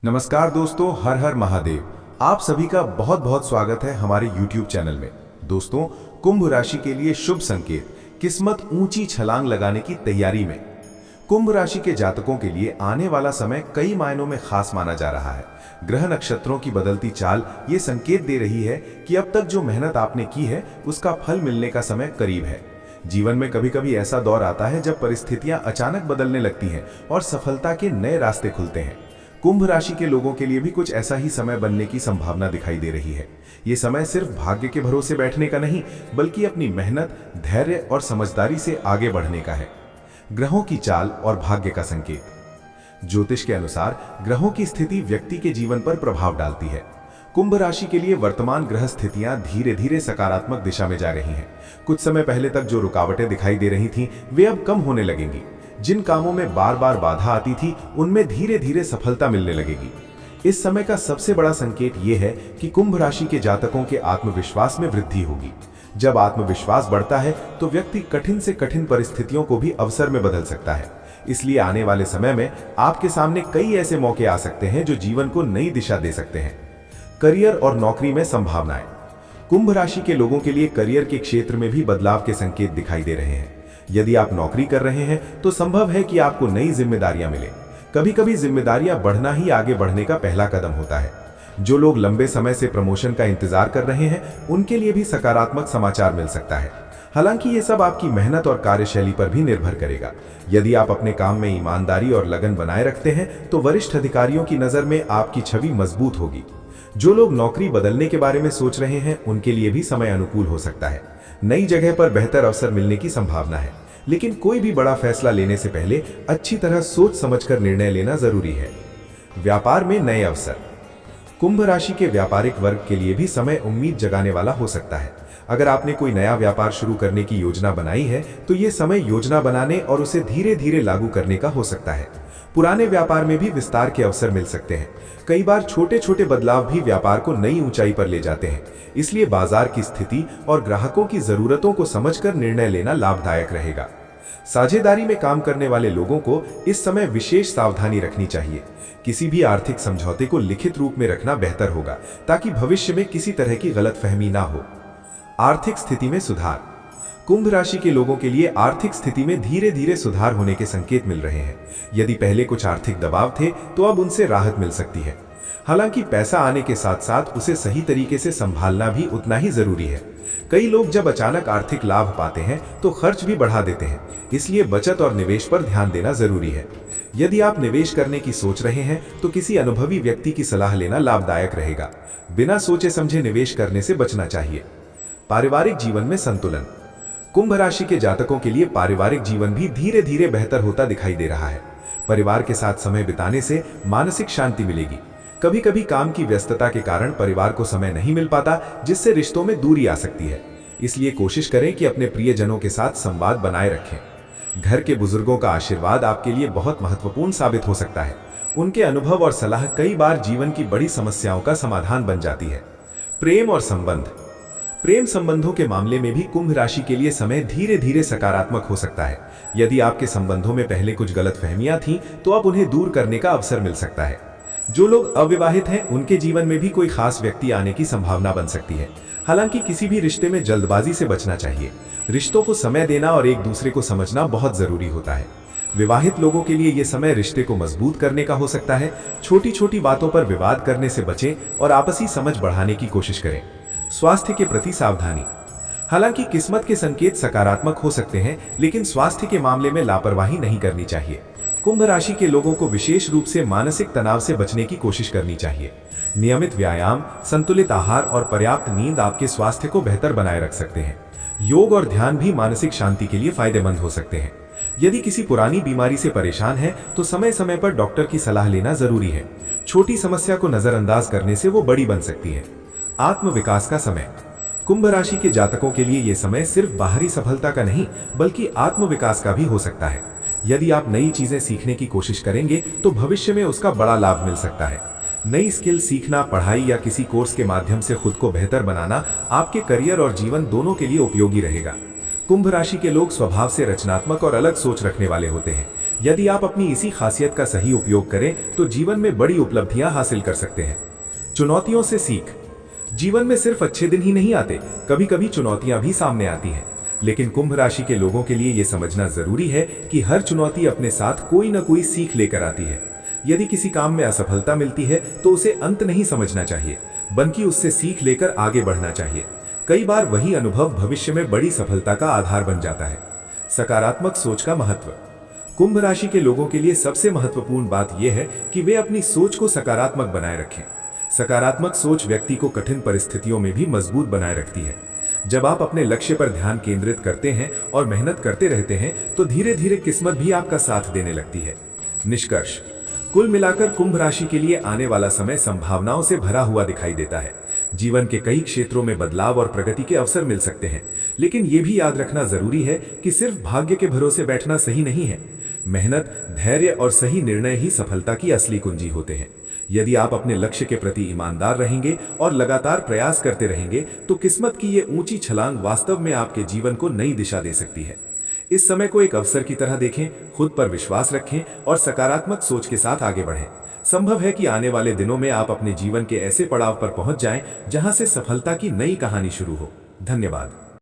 नमस्कार दोस्तों, हर हर महादेव। आप सभी का बहुत बहुत स्वागत है हमारे YouTube चैनल में। दोस्तों, कुंभ राशि के लिए शुभ संकेत, किस्मत ऊंची छलांग लगाने की तैयारी में। कुंभ राशि के जातकों के लिए आने वाला समय कई मायनों में खास माना जा रहा है। ग्रह नक्षत्रों की बदलती चाल ये संकेत दे रही है कि अब तक जो मेहनत आपने की है उसका फल मिलने का समय करीब है। जीवन में कभी कभी ऐसा दौर आता है जब परिस्थितियां अचानक बदलने लगती हैं और सफलता के नए रास्ते खुलते हैं। कुंभ राशि के लोगों के लिए भी कुछ ऐसा ही समय बनने की संभावना दिखाई दे रही है। ये समय सिर्फ भाग्य के भरोसे बैठने का नहीं, बल्कि अपनी मेहनत, धैर्य और समझदारी से आगे बढ़ने का है। ग्रहों की चाल और भाग्य का संकेत। ज्योतिष के अनुसार ग्रहों की स्थिति व्यक्ति के जीवन पर प्रभाव डालती है। कुंभ राशि के लिए वर्तमान ग्रह स्थितियां धीरे धीरे सकारात्मक दिशा में जा रही हैं। कुछ समय पहले तक जो रुकावटें दिखाई दे रही थीं, वे अब कम होने लगेंगी। जिन कामों में बार बार बाधा आती थी, उनमें धीरे धीरे सफलता मिलने लगेगी। इस समय का सबसे बड़ा संकेत यह है कि कुंभ राशि के जातकों के आत्मविश्वास में वृद्धि होगी। जब आत्मविश्वास बढ़ता है तो व्यक्ति कठिन से कठिन परिस्थितियों को भी अवसर में बदल सकता है। इसलिए आने वाले समय में आपके सामने कई ऐसे मौके आ सकते हैं जो जीवन को नई दिशा दे सकते हैं। करियर और नौकरी में संभावनाएं। कुंभ राशि के लोगों के लिए करियर के क्षेत्र में भी बदलाव के संकेत दिखाई दे रहे हैं। यदि आप नौकरी कर रहे हैं तो संभव है कि आपको नई जिम्मेदारियां मिले। कभी कभी जिम्मेदारियां बढ़ना ही आगे बढ़ने का पहला कदम होता है। जो लोग लंबे समय से प्रमोशन का इंतजार कर रहे हैं, उनके लिए भी सकारात्मक समाचार मिल सकता है। हालांकि ये सब आपकी मेहनत और कार्यशैली पर भी निर्भर करेगा। यदि आप अपने काम में ईमानदारी और लगन बनाए रखते हैं तो वरिष्ठ अधिकारियों की नजर में आपकी छवि मजबूत होगी। जो लोग नौकरी बदलने के बारे में सोच रहे हैं, उनके लिए भी समय अनुकूल हो सकता है। नई जगह पर बेहतर अवसर मिलने की संभावना है, लेकिन कोई भी बड़ा फैसला लेने से पहले अच्छी तरह सोच समझकर निर्णय लेना जरूरी है। व्यापार में नए अवसर। कुंभ राशि के व्यापारिक वर्ग के लिए भी समय उम्मीद जगाने वाला हो सकता है। अगर आपने कोई नया व्यापार शुरू करने की योजना बनाई है तो ये समय योजना बनाने और उसे धीरे धीरे लागू करने का हो सकता है। पुराने व्यापार में भी विस्तार के अवसर मिल सकते हैं। कई बार छोटे छोटे बदलाव भी व्यापार को नई ऊंचाई पर ले जाते हैं। इसलिए बाजार की स्थिति और ग्राहकों की जरूरतों को समझकर निर्णय लेना लाभदायक रहेगा। साझेदारी में काम करने वाले लोगों को इस समय विशेष सावधानी रखनी चाहिए। किसी भी आर्थिक समझौते को लिखित रूप में रखना बेहतर होगा, ताकि भविष्य में किसी तरह की गलतफहमी ना हो। आर्थिक स्थिति में सुधार। कुंभ राशि के लोगों के लिए आर्थिक स्थिति में धीरे धीरे सुधार होने के संकेत मिल रहे हैं। यदि पहले कुछ आर्थिक दबाव थे तो अब उनसे राहत मिल सकती है। हालांकि पैसा आने के साथ साथ उसे सही तरीके से संभालना भी उतना ही जरूरी है। कई लोग जब अचानक आर्थिक लाभ पाते हैं तो खर्च भी बढ़ा देते हैं। इसलिए बचत और निवेश पर ध्यान देना जरूरी है। यदि आप निवेश करने की सोच रहे हैं तो किसी अनुभवी व्यक्ति की सलाह लेना लाभदायक रहेगा। बिना सोचे समझे निवेश करने से बचना चाहिए। पारिवारिक जीवन में संतुलन। कुंभ राशि के जातकों के लिए पारिवारिक जीवन भी धीरे धीरे बेहतर होता दिखाई दे रहा है। परिवार के साथ समय बिताने से मानसिक शांति मिलेगी। कभी कभी काम की व्यस्तता के कारण परिवार को समय नहीं मिल पाता, जिससे रिश्तों में दूरी आ सकती है। इसलिए कोशिश करें कि अपने प्रियजनों के साथ संवाद बनाए रखें। घर के बुजुर्गों का आशीर्वाद आपके लिए बहुत महत्वपूर्ण साबित हो सकता है। उनके अनुभव और सलाह कई बार जीवन की बड़ी समस्याओं का समाधान बन जाती है। प्रेम और संबंध। प्रेम संबंधों के मामले में भी कुंभ राशि के लिए समय धीरे धीरे सकारात्मक हो सकता है। यदि आपके संबंधों में पहले कुछ गलतफहमियां थीं, तो अब उन्हें दूर करने का अवसर मिल सकता है। जो लोग अविवाहित हैं, उनके जीवन में भी कोई खास व्यक्ति आने की संभावना बन सकती है। हालांकि किसी भी रिश्ते में जल्दबाजी से बचना चाहिए। रिश्तों को समय देना और एक दूसरे को समझना बहुत जरूरी होता है। विवाहित लोगों के लिए यह समय रिश्ते को मजबूत करने का हो सकता है। छोटी छोटी बातों पर विवाद करने से बचें और आपसी समझ बढ़ाने की कोशिश करें। स्वास्थ्य के प्रति सावधानी। हालांकि किस्मत के संकेत सकारात्मक हो सकते हैं, लेकिन स्वास्थ्य के मामले में लापरवाही नहीं करनी चाहिए। कुंभ राशि के लोगों को विशेष रूप से मानसिक तनाव से बचने की कोशिश करनी चाहिए। नियमित व्यायाम, संतुलित आहार और पर्याप्त नींद आपके स्वास्थ्य को बेहतर बनाए रख सकते हैं। योग और ध्यान भी मानसिक शांति के लिए फायदेमंद हो सकते हैं। यदि किसी पुरानी बीमारी से परेशान है तो समय समय पर डॉक्टर की सलाह लेना जरूरी है। छोटी समस्या को नजरअंदाज करने से वो बड़ी बन सकती है। आत्मविकास का समय। कुंभ राशि के जातकों के लिए यह समय सिर्फ बाहरी सफलता का नहीं, बल्कि आत्मविकास का भी हो सकता है। यदि आप नई चीजें सीखने की कोशिश करेंगे तो भविष्य में उसका बड़ा लाभ मिल सकता है। नई स्किल सीखना, पढ़ाई या किसी कोर्स के माध्यम से खुद को बेहतर बनाना आपके करियर और जीवन दोनों के लिए उपयोगी रहेगा। कुंभ राशि के लोग स्वभाव से रचनात्मक और अलग सोच रखने वाले होते हैं। यदि आप अपनी इसी खासियत का सही उपयोग करें तो जीवन में बड़ी उपलब्धियां हासिल कर सकते हैं। चुनौतियों से सीख। जीवन में सिर्फ अच्छे दिन ही नहीं आते, कभी कभी चुनौतियां भी सामने आती हैं। लेकिन कुंभ राशि के लोगों के लिए यह समझना जरूरी है कि हर चुनौती अपने साथ कोई न कोई सीख लेकर आती है। यदि किसी काम में असफलता मिलती है तो उसे अंत नहीं समझना चाहिए, बल्कि उससे सीख लेकर आगे बढ़ना चाहिए। कई बार वही अनुभव भविष्य में बड़ी सफलता का आधार बन जाता है। सकारात्मक सोच का महत्व। कुंभ राशि के लोगों के लिए सबसे महत्वपूर्ण बात यह है कि वे अपनी सोच को सकारात्मक बनाए रखें। सकारात्मक सोच व्यक्ति को कठिन परिस्थितियों में भी मजबूत बनाए रखती है। जब आप अपने लक्ष्य पर ध्यान केंद्रित करते हैं और मेहनत करते रहते हैं तो धीरे धीरे किस्मत भी आपका साथ देने लगती है। निष्कर्ष। कुल मिलाकर कुंभ राशि के लिए आने वाला समय संभावनाओं से भरा हुआ दिखाई देता है। जीवन के कई क्षेत्रों में बदलाव और प्रगति के अवसर मिल सकते हैं, लेकिन यह भी याद रखना जरूरी है कि सिर्फ भाग्य के भरोसे बैठना सही नहीं है। मेहनत, धैर्य और सही निर्णय ही सफलता की असली कुंजी होते हैं। यदि आप अपने लक्ष्य के प्रति ईमानदार रहेंगे और लगातार प्रयास करते रहेंगे तो किस्मत की ये ऊंची छलांग वास्तव में आपके जीवन को नई दिशा दे सकती है। इस समय को एक अवसर की तरह देखें, खुद पर विश्वास रखें और सकारात्मक सोच के साथ आगे बढ़ें। संभव है कि आने वाले दिनों में आप अपने जीवन के ऐसे पड़ाव पर पहुंच जाएं जहां से सफलता की नई कहानी शुरू हो। धन्यवाद।